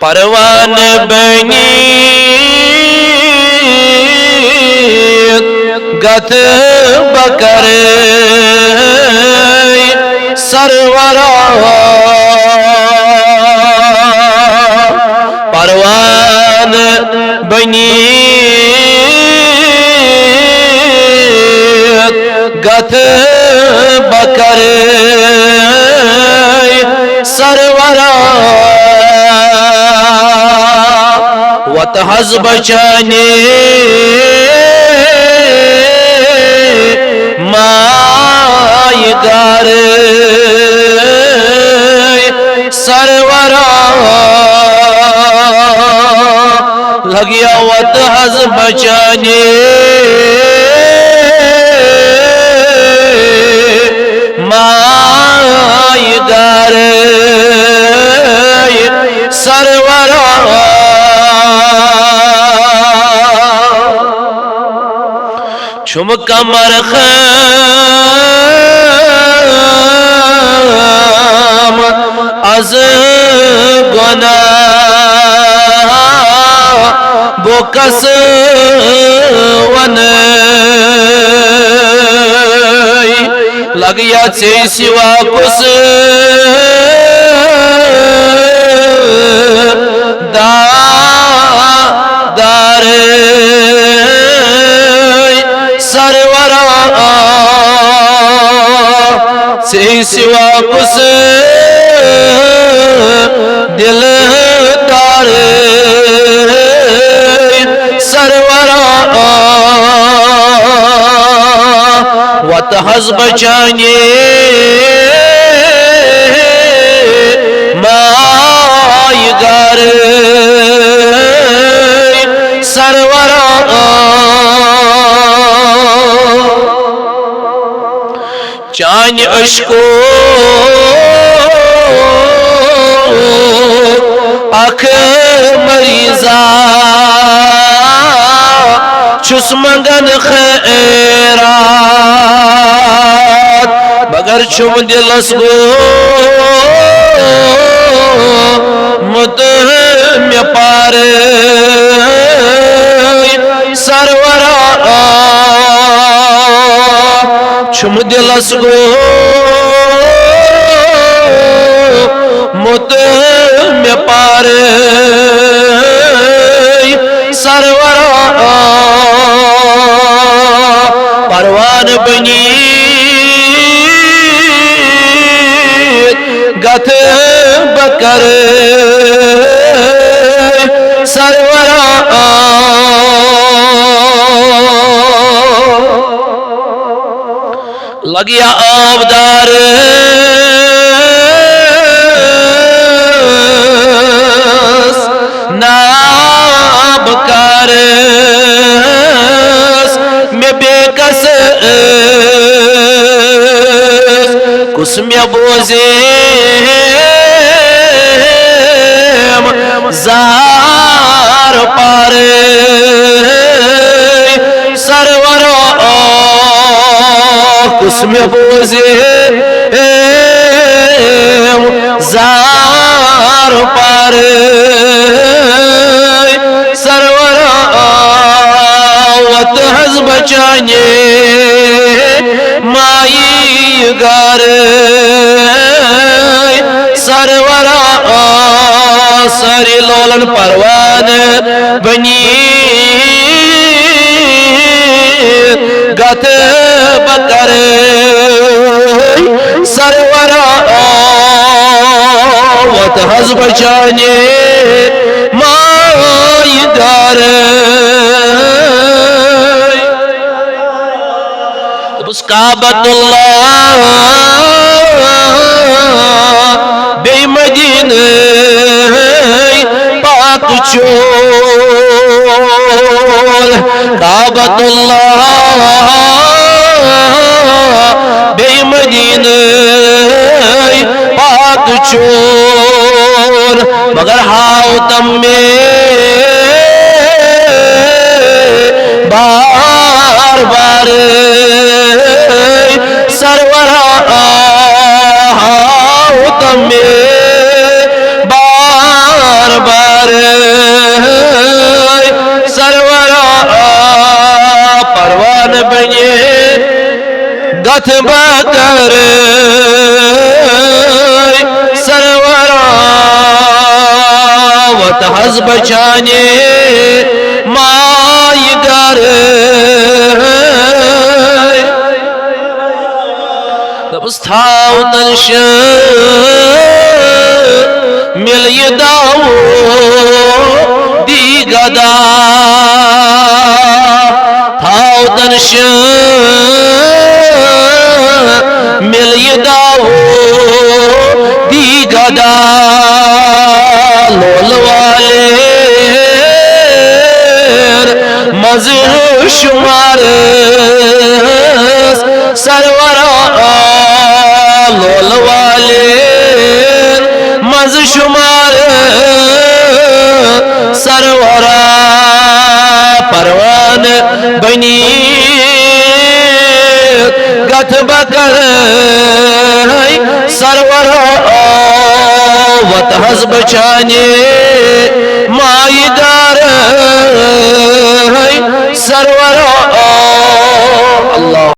پروان بنی گت بکر سرورا پروان بنی گت بکر سرورا وتحز بچانی مائی گار سرورا لگیا وتحز بچانی مائی گار سرورا چم کمر خام از گناہ بکس ونی لگیا چی سوا کس دار سرورا سے سوا کس دل دار سرورا وتحز بچانی مائی گار سرورا چانی اشکو اکھ مریضا چس منگن خیرات مگر چم دلس گو مدہم پارے سرورا چم دلس گو مدہم پارے سرورا پروان بنی گت بکر سرورا لگیا آبدار نابکار میں بے کس کس میں بوزیم زار پار سرورا کس میں بوزیم زار پار سرورا وتحز بچانی مائی گار سرورا سری لولن پروان بنی گت بکر سرورا وتحز بچانی مائی گار بس کعبۃ اللہ بے مدینہ پاک چول کعبۃ اللہ بے مدینہ پاک چول مگر ہاؤ تم میں بار بار سرورا ہاؤ تم میں بار بار بنی گتھ بکر سرورا وت حز بچانے مائی گر دپس تھاو تنشن مل یہ داو دی گدا تھاو تنشن مل یہ داو دی گدا لول والے مزر شمار سرورا لول والے مز شمار سرورا پروان بنی گتھ بکر سرورا وت حز بچانے مائی دار سرورا